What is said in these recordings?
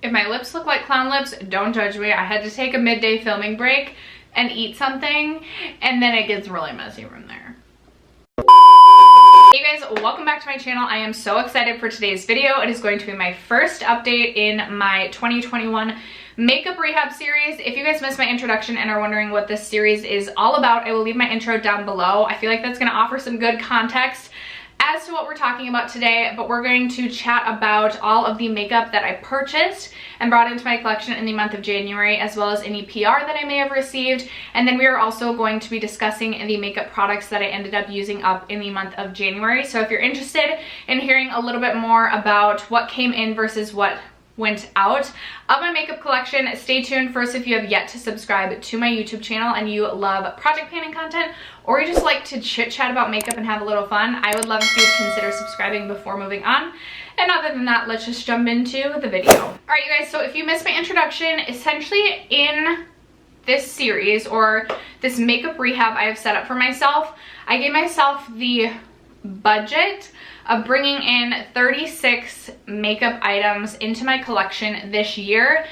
If my lips look like clown lips, don't judge me. I had to take a midday filming break and eat something, and then it gets really messy from there. Hey guys, welcome back to my channel. I am so excited for today's video. It is going to be my first update in my 2021 makeup rehab series. If you guys missed my introduction and are wondering what this series is all about, I will leave my intro down below. I feel like that's going to offer some good context as to what we're talking about today, but we're going to chat about all of the makeup that I purchased and brought into my collection in the month of January, as well as any PR that I may have received. And then we are also going to be discussing the makeup products that I ended up using up in the month of January. So if you're interested in hearing a little bit more about what came in versus what went out of my makeup collection, stay tuned. First, if you have yet to subscribe to my YouTube channel and you love project planning content, or you just like to chit chat about makeup and have a little fun, I would love if you would consider subscribing before moving on. And other than that, let's just jump into the video. All right, you guys, so if you missed my introduction, essentially in this series or this makeup rehab I have set up for myself, I gave myself the budget of bringing in 36 makeup items into my collection this year.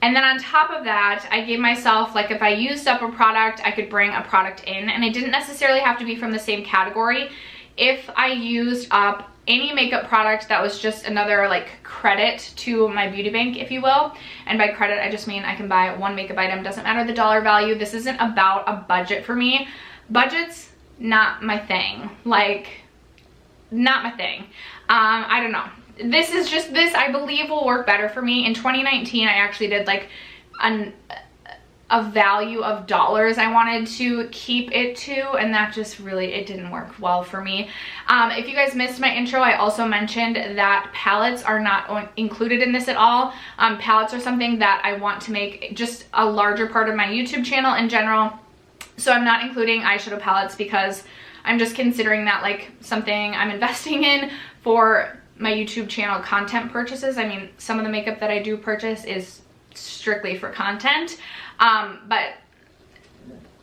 And then on top of that, I gave myself, like, if I used up a product, I could bring a product in, and it didn't necessarily have to be from the same category. If I used up any makeup product, that was just another like credit to my beauty bank, if you will. And by credit, I just mean I can buy one makeup item. Doesn't matter the dollar value. This isn't about a budget for me. Budget's not my thing. Like, not my thing. I don't know. This is just, this I believe will work better for me. In 2019, I actually did like a value of dollars I wanted to keep it to, and that just really, it didn't work well for me. If you guys missed my intro, I also mentioned that palettes are not included in this at all. Palettes are something that I want to make just a larger part of my YouTube channel in general. So I'm not including eyeshadow palettes because I'm just considering that like something I'm investing in for my YouTube channel content purchases. I mean, some of the makeup that I do purchase is strictly for content, but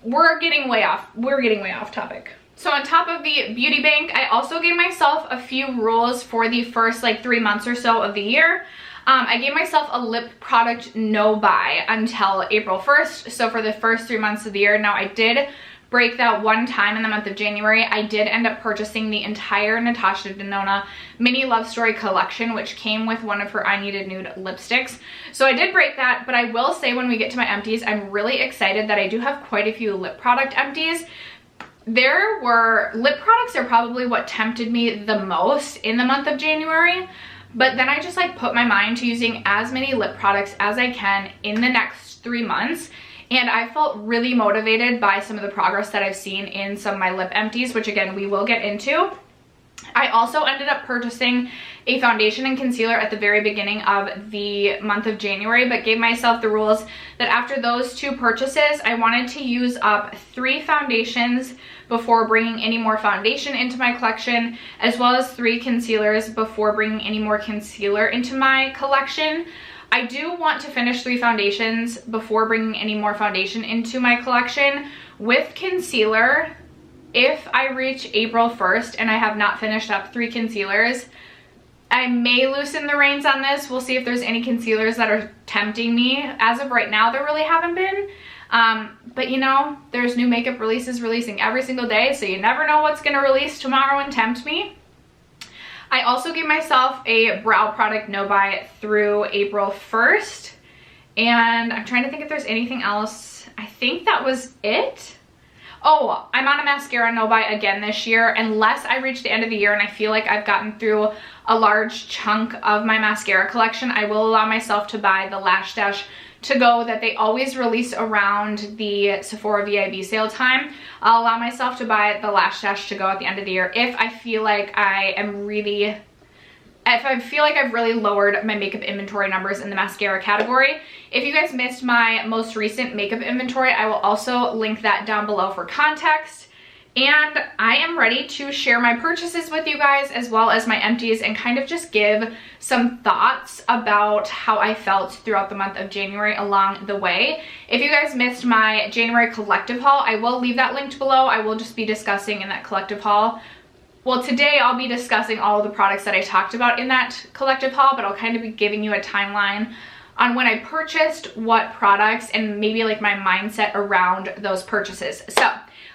we're getting way off topic. So on top of the beauty bank, I also gave myself a few rules for the first like 3 months or so of the year. I gave myself a lip product no buy until April 1st. So for the first 3 months of the year. Now I did break that one time in the month of January. I did end up purchasing the entire Natasha Denona mini love story collection, which came with one of her I Needed Nude lipsticks. So I did break that, but I will say when we get to my empties, I'm really excited that I do have quite a few lip product empties. There were lip products are probably what tempted me the most in the month of January, but then I just like put my mind to using as many lip products as I can in the next 3 months. And I felt really motivated by some of the progress that I've seen in some of my lip empties, which again, we will get into. I also ended up purchasing a foundation and concealer at the very beginning of the month of January, but gave myself the rules that after those two purchases, I wanted to use up 3 foundations before bringing any more foundation into my collection, as well as 3 concealers before bringing any more concealer into my collection. I do want to finish 3 foundations before bringing any more foundation into my collection. With concealer, if I reach April 1st and I have not finished up 3 concealers, I may loosen the reins on this. We'll see if there's any concealers that are tempting me. As of right now, there really haven't been. But you know, there's new makeup releases releasing every single day, so you never know what's gonna release tomorrow and tempt me. I also gave myself a brow product no buy through April 1st. And I'm trying to think if there's anything else. I think that was it. Oh, I'm on a mascara no buy again this year, unless I reach the end of the year and I feel like I've gotten through a large chunk of my mascara collection. I will allow myself to buy the Lash Dash to go that they always release around the Sephora VIB sale time. I'll allow myself to buy the Lash Dash to go at the end of the year if I feel like I've really lowered my makeup inventory numbers in the mascara category. If you guys missed my most recent makeup inventory, I will also link that down below for context. And I am ready to share my purchases with you guys, as well as my empties, and kind of just give some thoughts about how I felt throughout the month of January along the way. If you guys missed my January collective haul, I will leave that linked below. I will just be discussing in that collective haul. Well, today I'll be discussing all of the products that I talked about in that collective haul, but I'll kind of be giving you a timeline on when I purchased what products and maybe like my mindset around those purchases. So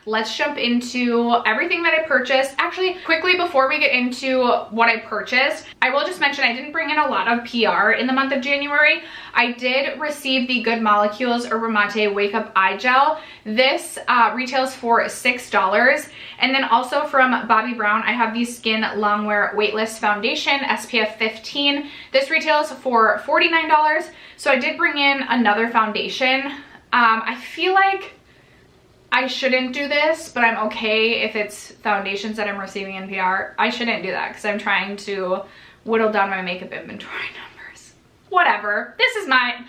let's jump into everything that I purchased. Actually, quickly before we get into what I purchased, I will just mention I didn't bring in a lot of PR in the month of January. I did receive the Good Molecules Yerba Mate Wake Up Eye Gel. This retails for $6. And then also from Bobbi Brown, I have the Skin Longwear Weightless Foundation SPF 15. This retails for $49. So I did bring in another foundation. I feel like I shouldn't do this, but I'm okay if it's foundations that I'm receiving in PR. I shouldn't do that because I'm trying to whittle down my makeup inventory numbers. Whatever. This is my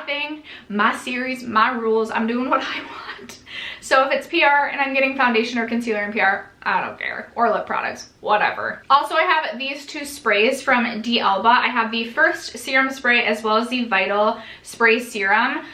thing, my series, my rules. I'm doing what I want. So if it's PR and I'm getting foundation or concealer in PR, I don't care. Or lip products, whatever. Also, I have these two sprays from D'Alba. I have the First Serum Spray as well as the Vital Spray Serum.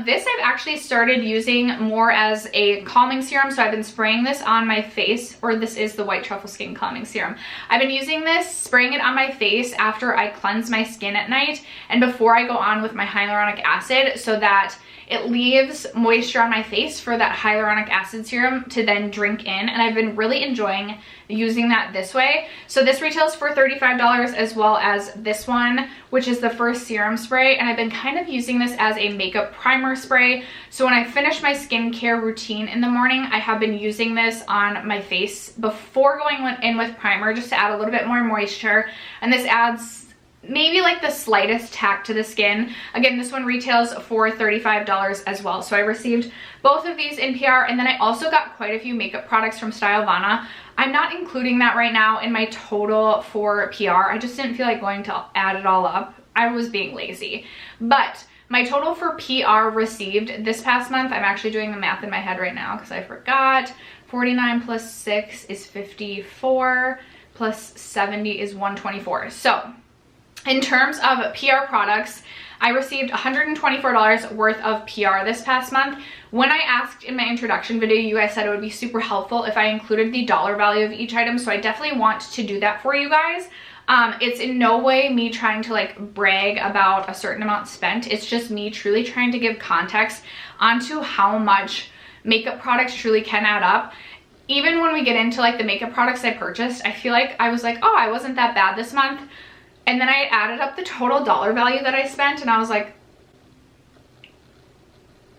This I've actually started using more as a calming serum. So I've been spraying this on my face, or this is the White Truffle Skin Calming Serum. I've been using this, spraying it on my face after I cleanse my skin at night and before I go on with my hyaluronic acid, so that it leaves moisture on my face for that hyaluronic acid serum to then drink in, and I've been really enjoying using that this way. So this retails for $35 as well as this one, which is the First Serum Spray, and I've been kind of using this as a makeup primer spray. So when I finish my skincare routine in the morning, I have been using this on my face before going in with primer just to add a little bit more moisture, and this adds maybe like the slightest tack to the skin. Again, this one retails for $35 as well. So I received both of these in PR, and then I also got quite a few makeup products from Stylovana. I'm not including that right now in my total for PR. I just didn't feel like going to add it all up. I was being lazy. But my total for PR received this past month, I'm actually doing the math in my head right now because I forgot. 49 plus 6 is 54, plus 70 is 124. So in terms of PR products, I received $124 worth of PR this past month. When I asked in my introduction video, you guys said it would be super helpful if I included the dollar value of each item, so I definitely want to do that for you guys. It's in no way me trying to like brag about a certain amount spent. It's just me truly trying to give context onto how much makeup products truly can add up. Even when we get into like the makeup products I purchased, I feel like I was like, oh, I wasn't that bad this month. And then I added up the total dollar value that I spent, and I was like,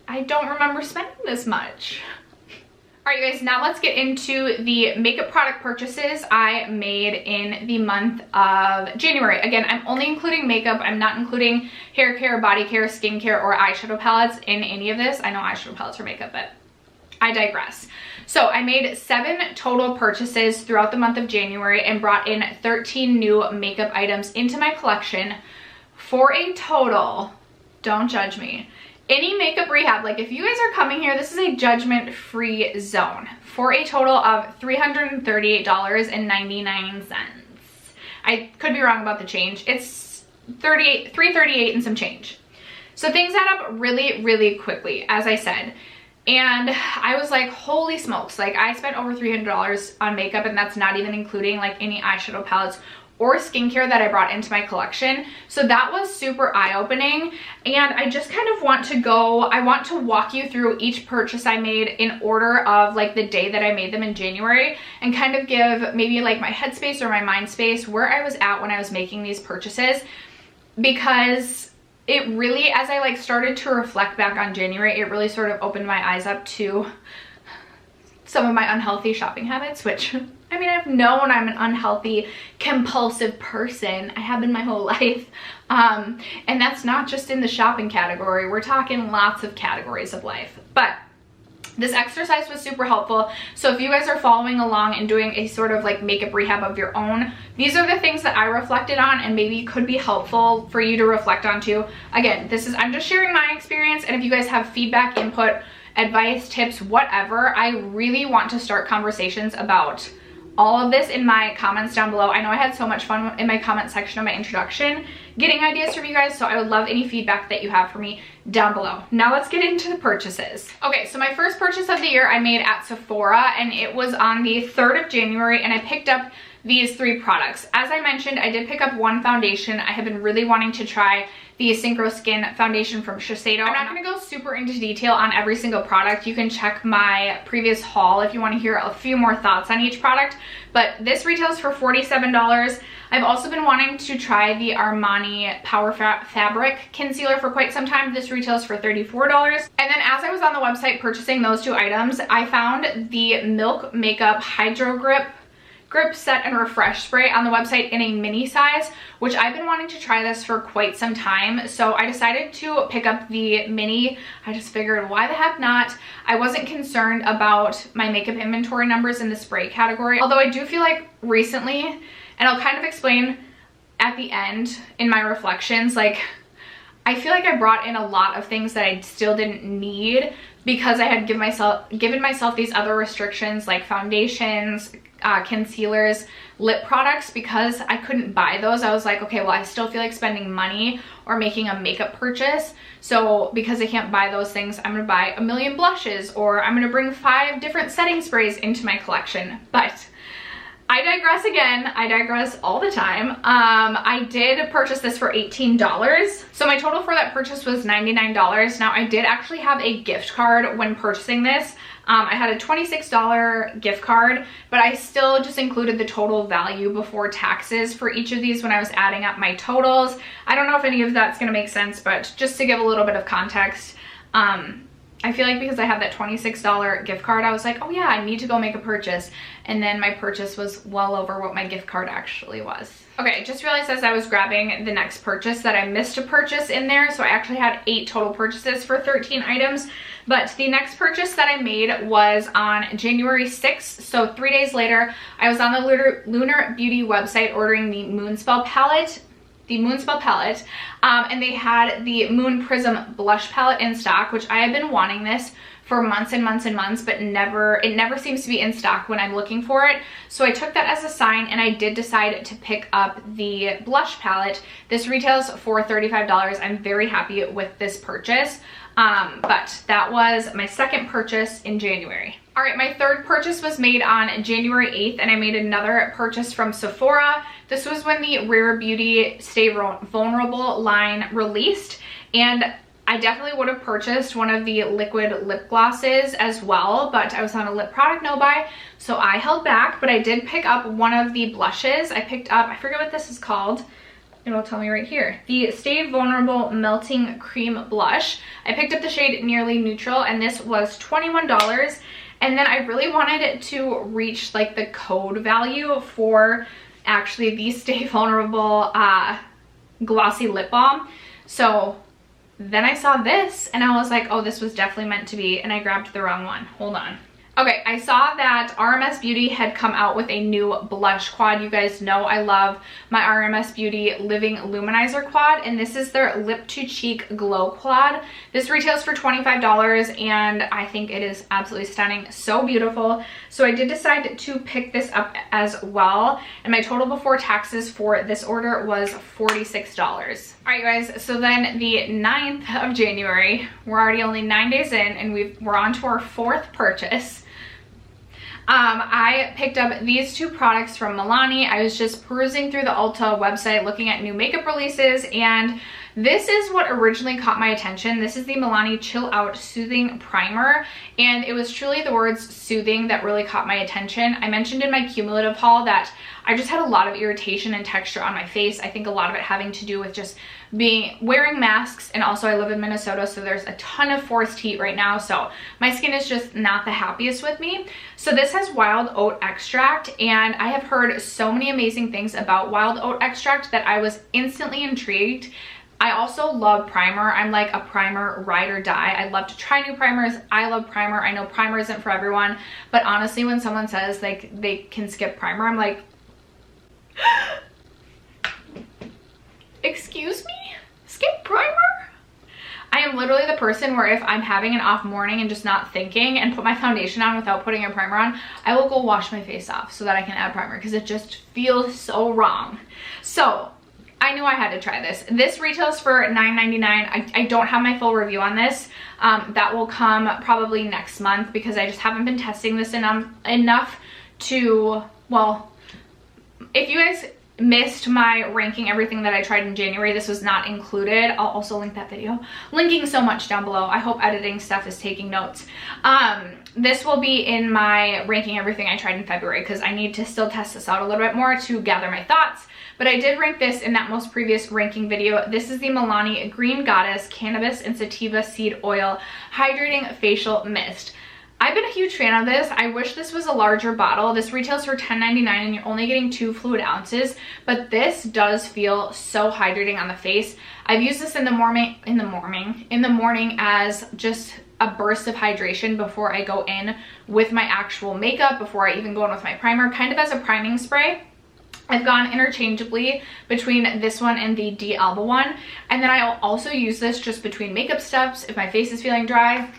I don't remember spending this much. All right, you guys, now let's get into the makeup product purchases I made in the month of January. Again, I'm only including makeup. I'm not including hair care, body care, skincare, or eyeshadow palettes in any of this. I know eyeshadow palettes are makeup, but I digress. So I made 7 total purchases throughout the month of January and brought in 13 new makeup items into my collection for a total, don't judge me, any makeup rehab, like if you guys are coming here, this is a judgment-free zone, for a total of $338.99. I could be wrong about the change. It's $338 and some change. So things add up really, really quickly, as I said. And I was like, holy smokes, like I spent over $300 on makeup, and that's not even including like any eyeshadow palettes or skincare that I brought into my collection. So that was super eye-opening, and I just kind of want to I want to walk you through each purchase I made in order of like the day that I made them in January, and kind of give maybe like my headspace or my mind space where I was at when I was making these purchases, because it really, as I like started to reflect back on January, it really sort of opened my eyes up to some of my unhealthy shopping habits, which, I mean, I've known I'm an unhealthy, compulsive person. I have been my whole life. And that's not just in the shopping category. We're talking lots of categories of life. But this exercise was super helpful. So if you guys are following along and doing a sort of like makeup rehab of your own, these are the things that I reflected on and maybe could be helpful for you to reflect on too. Again, I'm just sharing my experience, and if you guys have feedback, input, advice, tips, whatever, I really want to start conversations about all of this in my comments down below. I know I had so much fun in my comment section of my introduction getting ideas from you guys, so I would love any feedback that you have for me down below. Now let's get into the purchases. Okay, so my first purchase of the year I made at Sephora, and it was on the 3rd of January, and I picked up these 3 products. As I mentioned, I did pick up one foundation. I have been really wanting to try the Synchro Skin foundation from Shiseido. I'm not gonna go super into detail on every single product. You can check my previous haul if you wanna hear a few more thoughts on each product, but this retails for $47. I've also been wanting to try the Armani Power Fabric Concealer for quite some time. This retails for $34. And then as I was on the website purchasing those 2 items, I found the Milk Makeup Hydro Grip Set and Refresh Spray on the website in a mini size, which I've been wanting to try this for quite some time. So I decided to pick up the mini. I just figured, why the heck not? I wasn't concerned about my makeup inventory numbers in the spray category. Although I do feel like recently, and I'll kind of explain at the end in my reflections, like I feel like I brought in a lot of things that I still didn't need because I had given myself these other restrictions like foundations, concealers, lip products. Because I couldn't buy those, I was like, okay, well, I still feel like spending money or making a makeup purchase. So because I can't buy those things, I'm gonna buy a million blushes, or I'm gonna bring 5 different setting sprays into my collection. But I digress again. I digress all the time. I did purchase this for $18. So my total for that purchase was $99. Now I did actually have a gift card when purchasing this. I had a $26 gift card, but I still just included the total value before taxes for each of these when I was adding up my totals. I don't know if any of that's gonna make sense, but just to give a little bit of context, I feel like because I had that $26 gift card, I was like, oh yeah, I need to go make a purchase. And then my purchase was well over what my gift card actually was. Okay, I just realized as I was grabbing the next purchase that I missed a purchase in there. So I actually had 8 total purchases for 13 items. But the next purchase that I made was on January 6th. So 3 days later, I was on the Lunar Beauty website ordering the Moonspell palette. And they had the Moon Prism blush palette in stock, which I have been wanting this for months and months and months, but it never seems to be in stock when I'm looking for it. So I took that as a sign, and I did decide to pick up the blush palette. This retails for $35. I'm very happy with this purchase. But that was my second purchase in January. All right, my third purchase was made on January 8th, and I made another purchase from Sephora. This was when the Rare Beauty Stay Vulnerable line released, and I definitely would have purchased one of the liquid lip glosses as well, but I was on a lip product no buy, so I held back. But I did pick up one of the blushes. I picked up, I forget what this is called. It'll tell me right here. The Stay Vulnerable Melting Cream Blush. I picked up the shade Nearly Neutral, and this was $21. And then I really wanted it to reach like the code value for actually the Stay Vulnerable Glossy Lip Balm. So then I saw this, and I was like, oh, this was definitely meant to be, and I grabbed the wrong one. Hold on. Okay, I saw that RMS Beauty had come out with a new blush quad. You guys know I love my RMS Beauty Living Luminizer quad, and this is their Lip to Cheek Glow Quad. This retails for $25, and I think it is absolutely stunning, so beautiful. So I did decide to pick this up as well, and my total before taxes for this order was $46. All right, guys, so then the 9th of January, we're already only 9 days in, and we're on to our 4th purchase. I picked up these 2 products from Milani. I was just perusing through the Ulta website looking at new makeup releases, and this is what originally caught my attention. This is the Milani Chill Out Soothing Primer, and it was truly the words soothing that really caught my attention. I mentioned in my cumulative haul that I just had a lot of irritation and texture on my face. I think a lot of it having to do with just wearing masks, and also I live in Minnesota, so there's a ton of forced heat right now, so my skin is just not the happiest with me. So this has wild oat extract, and I have heard so many amazing things about wild oat extract that I was instantly intrigued. I also love primer. I'm like a primer ride or die. I love to try new primers. I love primer. I know primer isn't for everyone, but honestly, when someone says like they can skip primer, I'm like, excuse me? Skip primer? I am literally the person where if I'm having an off morning and just not thinking and put my foundation on without putting a primer on, I will go wash my face off so that I can add primer because it just feels so wrong. So I knew I had to try this. This retails for $9.99. I don't have my full review on this. That will come probably next month because I just haven't been testing this enough to, well, If you guys missed my ranking everything that I tried in January, this was not included. I'll also link that video. Linking so much down below. I hope editing stuff is taking notes. This will be in my ranking everything I tried in February because I need to still test this out a little bit more to gather my thoughts. But I did rank this in that most previous ranking video. This is the Milani Green Goddess Cannabis and Sativa Seed Oil Hydrating Facial Mist. I've been a huge fan of this. I wish this was a larger bottle. This retails for $10.99 and you're only getting 2 fluid ounces, but this does feel so hydrating on the face. I've used this in the morning as just a burst of hydration before I go in with my actual makeup, before I even go in with my primer, kind of as a priming spray. I've gone interchangeably between this one and the D'Alba one. And then I'll also use this just between makeup steps if my face is feeling dry.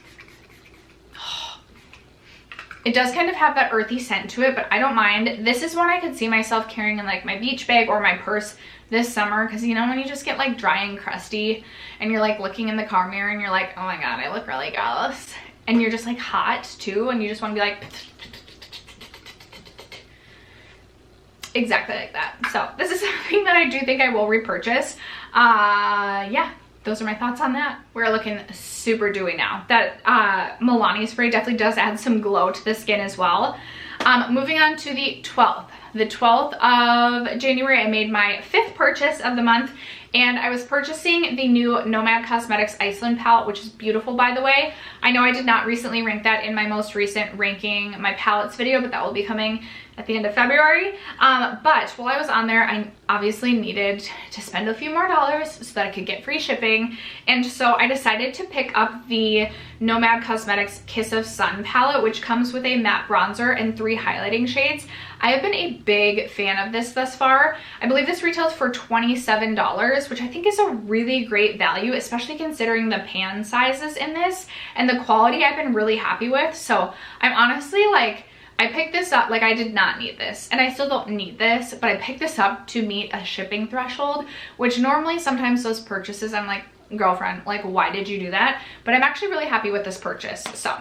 It does kind of have that earthy scent to it, but I don't mind. This is one I could see myself carrying in like my beach bag or my purse this summer, because you know when you just get like dry and crusty and you're like looking in the car mirror and you're like, oh my god, I look really gross, and you're just like hot too and you just want to be like exactly like that. So this is something that I do think I will repurchase. Yeah, those are my thoughts on that. We're looking super dewy now. That Milani spray definitely does add some glow to the skin as well. Moving on to the 12th. The 12th of January, I made my 5th purchase of the month, and I was purchasing the new Nomad Cosmetics Iceland palette, which is beautiful, by the way. I know I did not recently rank that in my most recent ranking my palettes video, but that will be coming at the end of February. But while I was on there, I obviously needed to spend a few more dollars so that I could get free shipping. And so I decided to pick up the Nomad Cosmetics Kiss of Sun palette, which comes with a matte bronzer and 3 highlighting shades. I have been a big fan of this thus far. I believe this retails for $27, which I think is a really great value, especially considering the pan sizes in this and the quality I've been really happy with. So I'm honestly like, I picked this up, like I did not need this, and I still don't need this, but I picked this up to meet a shipping threshold, which normally sometimes those purchases I'm like, girlfriend, like why did you do that? But I'm actually really happy with this purchase. So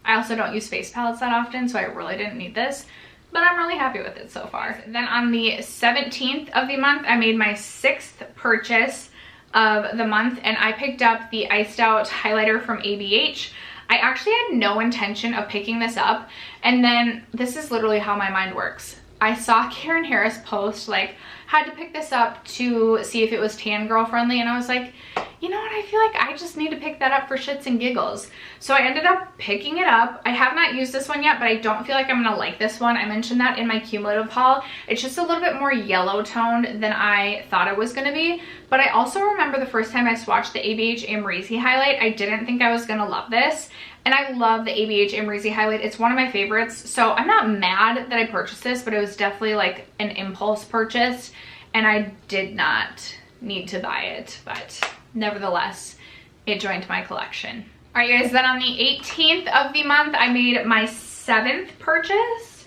I also don't use face palettes that often, so I really didn't need this, but I'm really happy with it so far. Then on the 17th of the month, I made my 6th purchase of the month, and I picked up the Iced Out highlighter from ABH. I actually had no intention of picking this up, and then this is literally how my mind works. I saw Karen Harris post like, had to pick this up to see if it was tan girl friendly, and I was like, you know what, I feel like I just need to pick that up for shits and giggles. So I ended up picking it up. I have not used this one yet, but I don't feel like I'm gonna like this one. I mentioned that in my cumulative haul. It's just a little bit more yellow toned than I thought it was gonna be. But I also remember the first time I swatched the ABH Amrezy highlight, I didn't think I was gonna love this. And I love the ABH Amrezy highlight. It's one of my favorites. So I'm not mad that I purchased this, but it was definitely like an impulse purchase, and I did not need to buy it, but nevertheless, it joined my collection. All right, guys, then on the 18th of the month, I made my 7th purchase.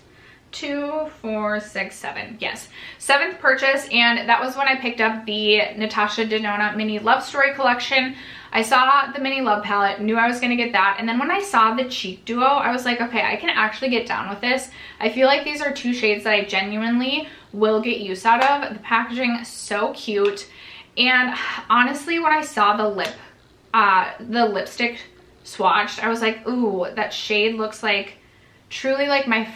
2, 4, 6, 7. Yes, 7th purchase, and that was when I picked up the Natasha Denona Mini Love Story collection. I saw the Mini Love palette, knew I was gonna get that, and then when I saw the Cheek Duo, I was like, okay, I can actually get down with this. I feel like these are 2 shades that I genuinely will get use out of. The packaging is so cute, and honestly, when I saw the lipstick swatched, I was like, ooh, that shade looks like truly like my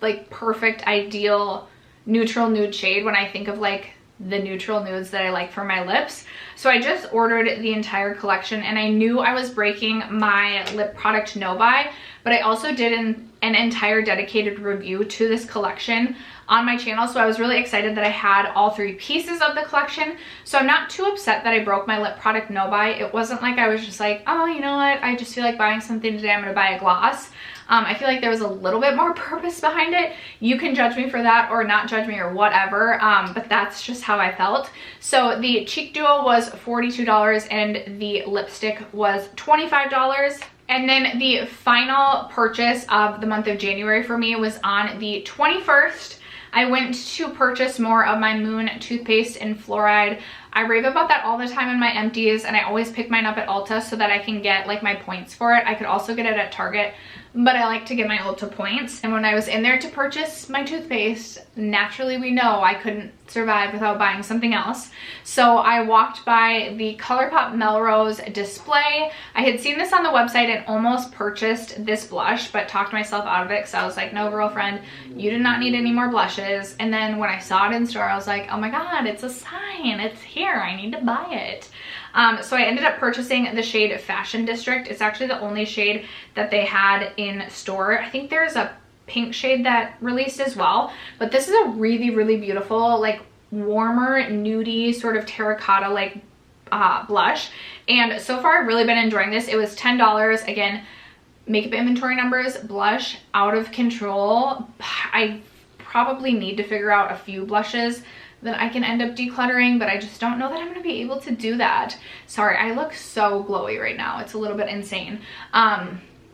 like perfect ideal neutral nude shade when I think of like the neutral nudes that I like for my lips. So I just ordered the entire collection, and I knew I was breaking my lip product no buy, but I also did an entire dedicated review to this collection on my channel, so I was really excited that I had all 3 pieces of the collection. So I'm not too upset that I broke my lip product no buy. It wasn't like I was just like, oh, you know what, I just feel like buying something today, I'm gonna buy a gloss. I feel like there was a little bit more purpose behind it. You can judge me for that or not judge me or whatever, but that's just how I felt. So the Cheek Duo was $42 and the lipstick was $25. And then the final purchase of the month of January for me was on the 21st. I went to purchase more of my Moon toothpaste and fluoride. I rave about that all the time in my empties, and I always pick mine up at Ulta so that I can get like my points for it. I could also get it at Target, but I like to get my Ulta points. And when I was in there to purchase my toothpaste, naturally we know I couldn't survive without buying something else. So I walked by the ColourPop Melrose display. I had seen this on the website and almost purchased this blush, but talked myself out of it because I was like, no, girlfriend, you do not need any more blushes. And then when I saw it in store, I was like, oh my God, it's a sign. It's here. I need to buy it. So I ended up purchasing the shade Fashion District. It's actually the only shade that they had in store. I think there's a pink shade that released as well, but this is a really, really beautiful, like warmer, nudie, sort of terracotta like blush. And so far I've really been enjoying this. It was $10. Again, makeup inventory numbers, blush out of control. I probably need to figure out a few blushes that I can end up decluttering, but I just don't know that I'm gonna be able to do that. Sorry, I look so glowy right now. It's a little bit insane.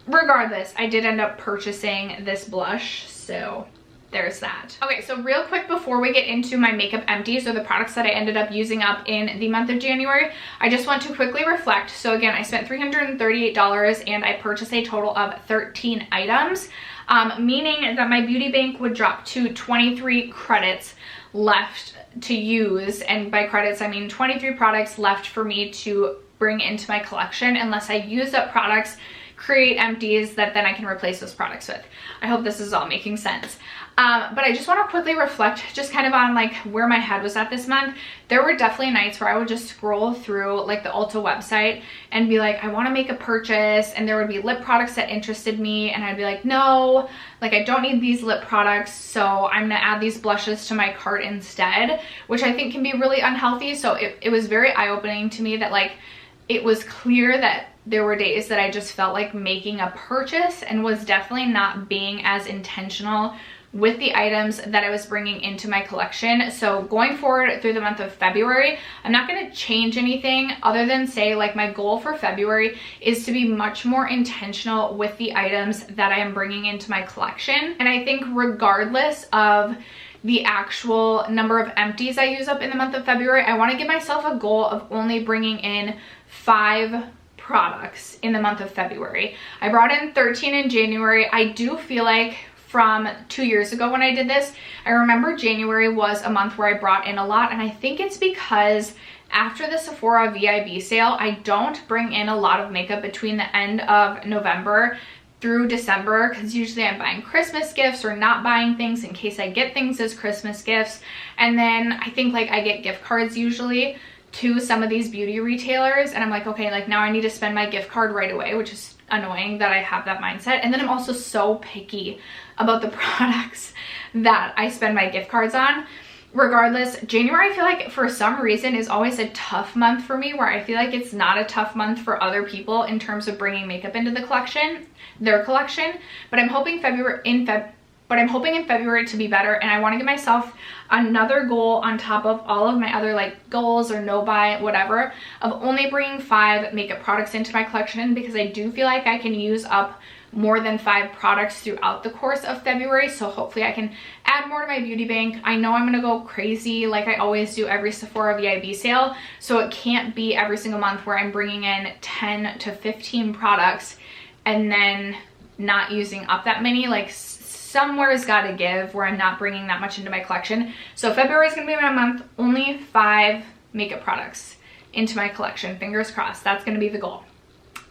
Regardless, I did end up purchasing this blush, so there's that. Okay, so real quick before we get into my makeup empties or the products that I ended up using up in the month of January, I just want to quickly reflect. So again, I spent $338 and I purchased a total of 13 items, meaning that my beauty bank would drop to 23 credits left to use. And by credits, I mean 23 products left for me to bring into my collection unless I use up products, create empties that then I can replace those products with. I hope this is all making sense. But I just want to quickly reflect just kind of on like where my head was at this month. There were definitely nights where I would just scroll through like the Ulta website and be like, I want to make a purchase, and there would be lip products that interested me and I'd be like, no, like I don't need these lip products, so I'm gonna add these blushes to my cart instead, which I think can be really unhealthy. So it was very eye-opening to me that like it was clear that there were days that I just felt like making a purchase and was definitely not being as intentional with the items that I was bringing into my collection. So going forward through the month of February, I'm not going to change anything other than say like my goal for February is to be much more intentional with the items that I am bringing into my collection. And I think regardless of the actual number of empties I use up in the month of February, I want to give myself a goal of only bringing in 5 products in the month of February. I brought in 13 in January. I do feel like from 2 years ago when I did this, I remember January was a month where I brought in a lot, and I think it's because after the Sephora VIB sale, I don't bring in a lot of makeup between the end of November through December, because usually I'm buying Christmas gifts or not buying things in case I get things as Christmas gifts. And then I think like I get gift cards usually to some of these beauty retailers, and I'm like, okay, like now I need to spend my gift card right away, which is annoying that I have that mindset. And then I'm also so picky about the products that I spend my gift cards on. Regardless, January I feel like for some reason is always a tough month for me, where I feel like it's not a tough month for other people in terms of bringing makeup into the collection, their collection. But I'm hoping in February to be better, and I want to give myself another goal on top of all of my other like goals or no buy, whatever, of only bringing 5 makeup products into my collection, because I do feel like I can use up more than 5 products throughout the course of February. So hopefully I can add more to my beauty bank. I know I'm gonna go crazy like I always do every Sephora VIB sale, so it can't be every single month where I'm bringing in 10 to 15 products and then not using up that many. Like somewhere's gotta give where I'm not bringing that much into my collection. So February is gonna be my month, only 5 makeup products into my collection. Fingers crossed, that's gonna be the goal.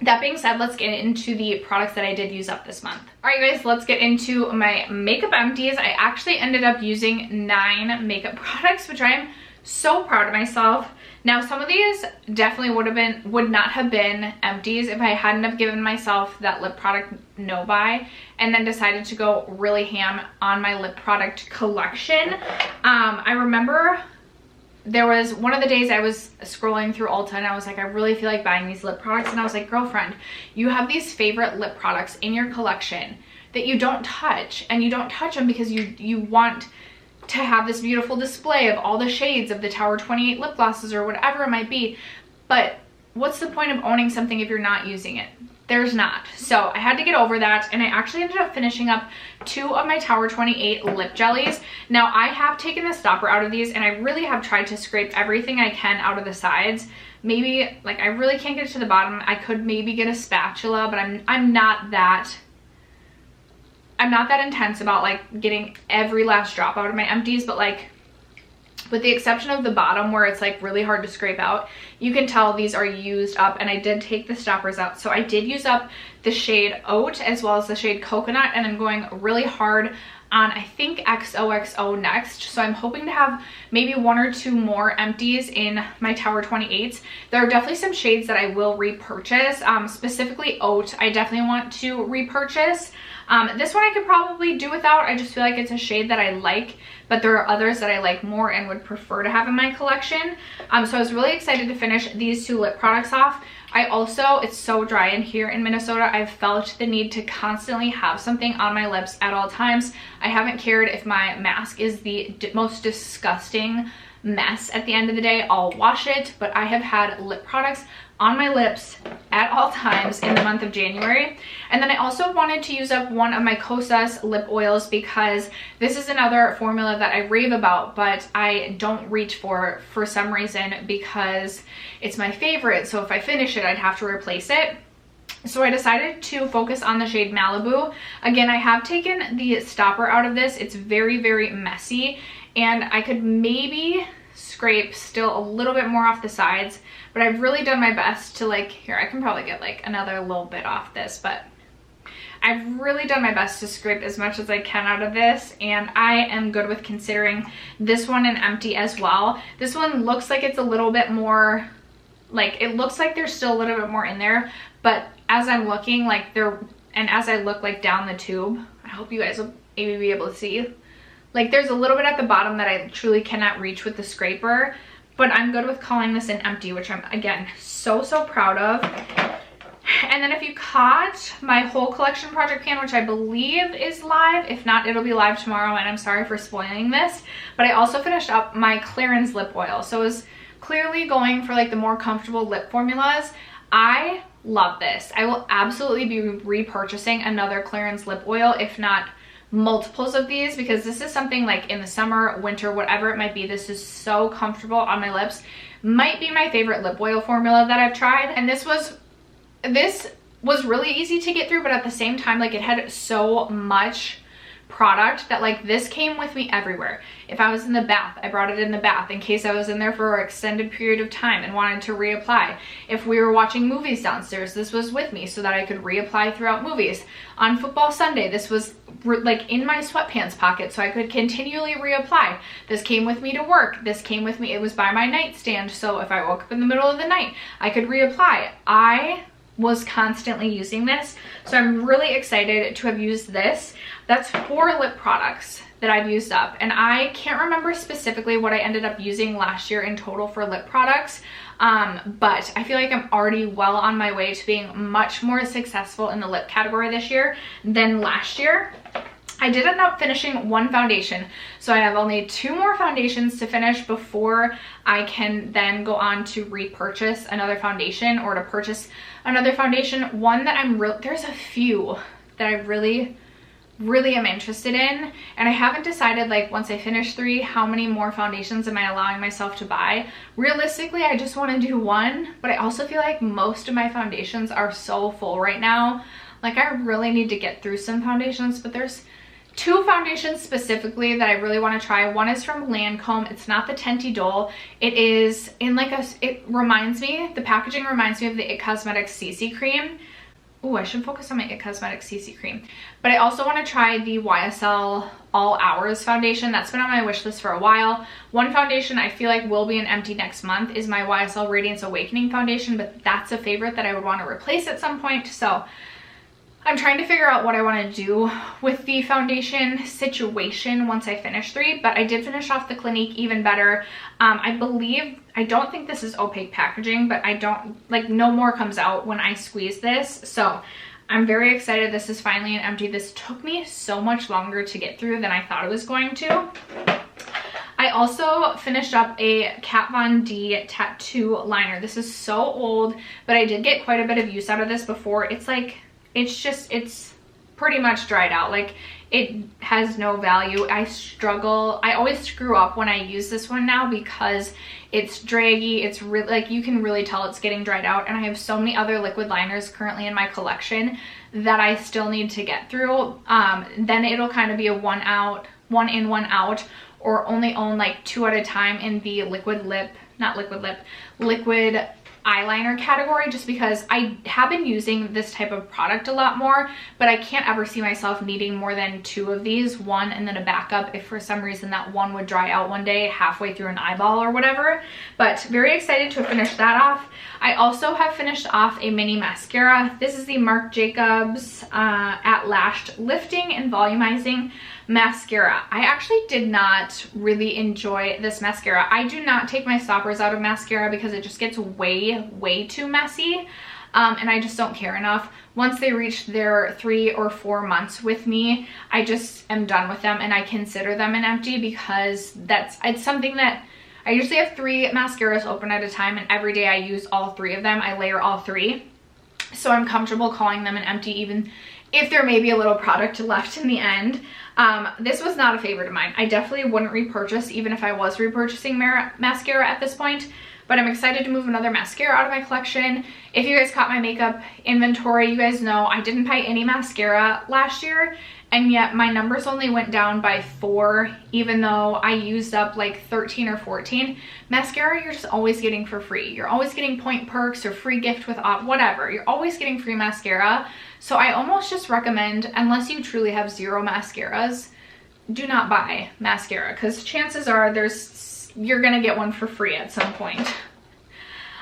That being said, let's get into the products that I did use up this month. All right, guys, let's get into my makeup empties. I actually ended up using 9 makeup products, which I am so proud of myself. Now, some of these definitely would not have been empties if I hadn't have given myself that lip product no buy and then decided to go really ham on my lip product collection. I remember there was one of the days I was scrolling through Ulta and I was like, I really feel like buying these lip products. And I was like, girlfriend, you have these favorite lip products in your collection that you don't touch, and you don't touch them because you want to have this beautiful display of all the shades of the Tower 28 lip glosses or whatever it might be. But what's the point of owning something if you're not using it? There's not. So I had to get over that, and I actually ended up finishing up 2 of my Tower 28 lip jellies. Now, I have taken the stopper out of these, and I really have tried to scrape everything I can out of the sides. Maybe, like, I really can't get it to the bottom. I could maybe get a spatula, but I'm not that I'm not that intense about like getting every last drop out of my empties, but like with the exception of the bottom where it's like really hard to scrape out, you can tell these are used up, and I did take the stoppers out. So I did use up the shade Oat as well as the shade Coconut, and I'm going really hard on I think XOXO next. So I'm hoping to have maybe 1 or 2 more empties in my Tower 28s. There are definitely some shades that I will repurchase, specifically Oat I definitely want to repurchase. This one I could probably do without. I just feel like it's a shade that I like, but there are others that I like more and would prefer to have in my collection. So I was really excited to finish these 2 lip products off. I also, it's so dry in here in Minnesota, I've felt the need to constantly have something on my lips at all times. I haven't cared if my mask is the most disgusting mess at the end of the day. I'll wash it, but I have had lip products on my lips at all times in the month of January. And then I also wanted to use up one of my Kosas lip oils because this is another formula that I rave about, but I don't reach for some reason because it's my favorite. So if I finish it, I'd have to replace it. So I decided to focus on the shade Malibu. Again, I have taken the stopper out of this. It's very, very messy, and I could maybe scrape still a little bit more off the sides, but I've really done my best to like, here, I can probably get like another little bit off this, but I've really done my best to scrape as much as I can out of this, and I am good with considering this one an empty as well. This one looks like it's a little bit more, like it looks like there's still a little bit more in there, but as I'm looking like there, and as I look like down the tube, I hope you guys will maybe be able to see, like there's a little bit at the bottom that I truly cannot reach with the scraper, but I'm good with calling this an empty, which I'm again so proud of. And then if you caught my whole collection project pan, which I believe is live, if not, it'll be live tomorrow, and I'm sorry for spoiling this, but I also finished up my Clarins lip oil. So it was clearly going for like the more comfortable lip formulas. I love this. I will absolutely be repurchasing another Clarins lip oil, if not multiples of these, because this is something like in the summer, winter, whatever it might be, this is so comfortable on my lips. Might be my favorite lip oil formula that I've tried, and this was really easy to get through, but at the same time, like it had so much product that like this came with me everywhere. If I was in the bath, I brought it in the bath in case I was in there for an extended period of time and wanted to reapply. If we were watching movies downstairs, this was with me so that I could reapply throughout movies. On football Sunday, this was like in my sweatpants pocket so I could continually reapply. This came with me to work. This came with me, it was by my nightstand, so if I woke up in the middle of the night, I could reapply. I was constantly using this, so I'm really excited to have used this. That's 4 lip products that I've used up, and I can't remember specifically what I ended up using last year in total for lip products, but I feel like I'm already well on my way to being much more successful in the lip category this year than last year. I did end up finishing 1 foundation, so I have only 2 more foundations to finish before I can then go on to repurchase another foundation or to purchase another foundation. One that there's a few that I really am interested in, and I haven't decided, like, once I finish 3, how many more foundations am I allowing myself to buy. Realistically, I just want to do 1, but I also feel like most of my foundations are so full right now. Like, I really need to get through some foundations, but there's 2 foundations specifically that I really want to try. One is from Lancome. It's not the Tenti Dole. It is in like the packaging reminds me of the It Cosmetics CC cream. Oh, I should focus on my It Cosmetics CC cream. But I also want to try the YSL All Hours foundation. That's been on my wish list for a while. One foundation I feel like will be an empty next month is my YSL Radiance Awakening foundation, but that's a favorite that I would want to replace at some point. So I'm trying to figure out what I want to do with the foundation situation once I finish 3, but I did finish off the Clinique Even Better. I don't think this is opaque packaging, but no more comes out when I squeeze this. So I'm very excited. This is finally an empty. This took me so much longer to get through than I thought it was going to. I also finished up a Kat Von D tattoo liner. This is so old, but I did get quite a bit of use out of this before. It's pretty much dried out. Like, it has no value. I always screw up when I use this one now because it's draggy. It's really, like, you can really tell it's getting dried out, and I have so many other liquid liners currently in my collection that I still need to get through. Then it'll kind of be a one in, one out, or only own like 2 at a time in the liquid eyeliner category, just because I have been using this type of product a lot more, but I can't ever see myself needing more than 2 of these, one and then a backup if for some reason that one would dry out one day halfway through an eyeball or whatever. But very excited to finish that off. I also have finished off a mini mascara. This is the Marc Jacobs At Lashed Lifting and Volumizing Mascara. I actually did not really enjoy this mascara. I do not take my stoppers out of mascara because it just gets way too messy, and I just don't care enough. Once they reach their 3 or 4 months with me, I just am done with them, and I consider them an empty because it's something that I usually have 3 mascaras open at a time, and every day I use all 3 of them. I layer all 3, so I'm comfortable calling them an empty even if there may be a little product left in the end. This was not a favorite of mine. I definitely wouldn't repurchase even if I was repurchasing mascara at this point, but I'm excited to move another mascara out of my collection. If you guys caught my makeup inventory, you guys know I didn't buy any mascara last year, and yet my numbers only went down by 4, even though I used up like 13 or 14. Mascara, you're just always getting for free. You're always getting point perks or free gift with whatever. You're always getting free mascara. So I almost just recommend, unless you truly have 0 mascaras, do not buy mascara, because chances are you're gonna get one for free at some point.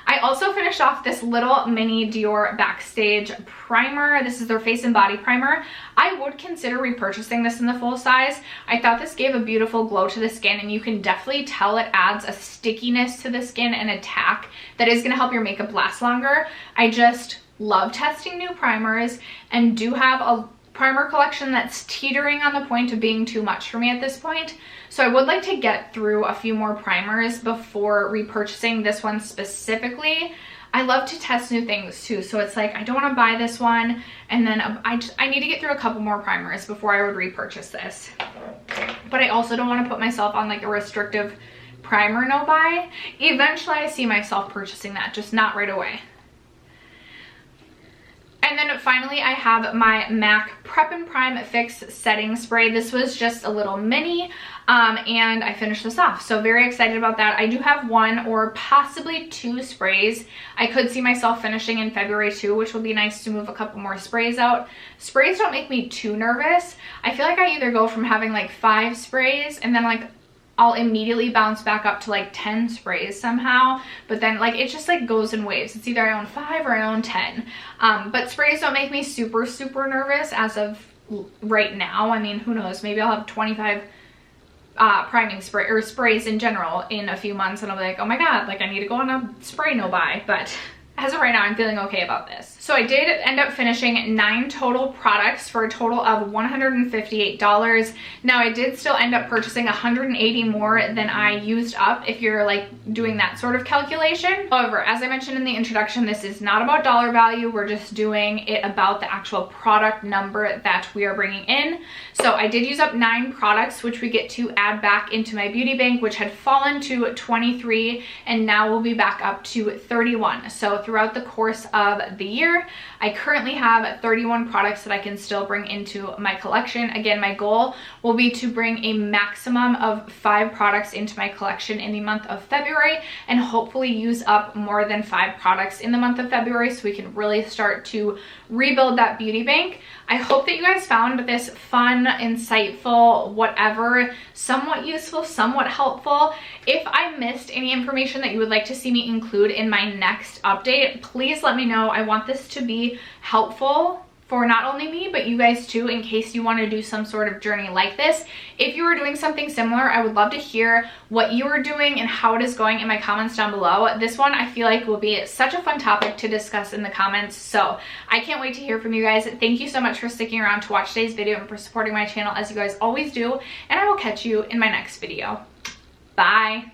I also finished off this little mini Dior Backstage primer. This is their face and body primer. I would consider repurchasing this in the full size. I thought this gave a beautiful glow to the skin, and you can definitely tell it adds a stickiness to the skin and a tack that is gonna help your makeup last longer. I just love testing new primers and do have a primer collection that's teetering on the point of being too much for me at this point. So I would like to get through a few more primers before repurchasing this one specifically. I love to test new things too, so it's like I don't want to buy this one and then I need to get through a couple more primers before I would repurchase this. But I also don't want to put myself on like a restrictive primer no buy. Eventually I see myself purchasing that, just not right away. And then finally, I have my MAC Prep and Prime Fix Setting Spray. This was just a little mini, and I finished this off. So very excited about that. I do have 1 or possibly 2 sprays. I could see myself finishing in February too, which would be nice to move a couple more sprays out. Sprays don't make me too nervous. I feel like I either go from having like 5 sprays and then like I'll immediately bounce back up to like 10 sprays somehow, but then like it just like goes in waves. It's either I own 5 or I own 10. But sprays don't make me super nervous as of right now. I mean, who knows, maybe I'll have 25 priming spray or sprays in general in a few months and I'll be like, oh my god, like I need to go on a spray no buy. But as of right now, I'm feeling okay about this. So I did end up finishing 9 total products for a total of $158. Now I did still end up purchasing 180 more than I used up if you're like doing that sort of calculation. However, as I mentioned in the introduction, this is not about dollar value. We're just doing it about the actual product number that we are bringing in. So I did use up 9 products, which we get to add back into my beauty bank, which had fallen to 23 and now will be back up to 31. So throughout the course of the year, I currently have 31 products that I can still bring into my collection. Again, my goal will be to bring a maximum of 5 products into my collection in the month of February and hopefully use up more than 5 products in the month of February so we can really start to rebuild that beauty bank. I hope that you guys found this fun, insightful, whatever, somewhat useful, somewhat helpful. If I missed any information that you would like to see me include in my next update, please let me know. I want this to be helpful for not only me, but you guys too, in case you want to do some sort of journey like this. If you are doing something similar, I would love to hear what you are doing and how it is going in my comments down below. This one I feel like will be such a fun topic to discuss in the comments, so I can't wait to hear from you guys. Thank you so much for sticking around to watch today's video and for supporting my channel as you guys always do, and I will catch you in my next video. Bye!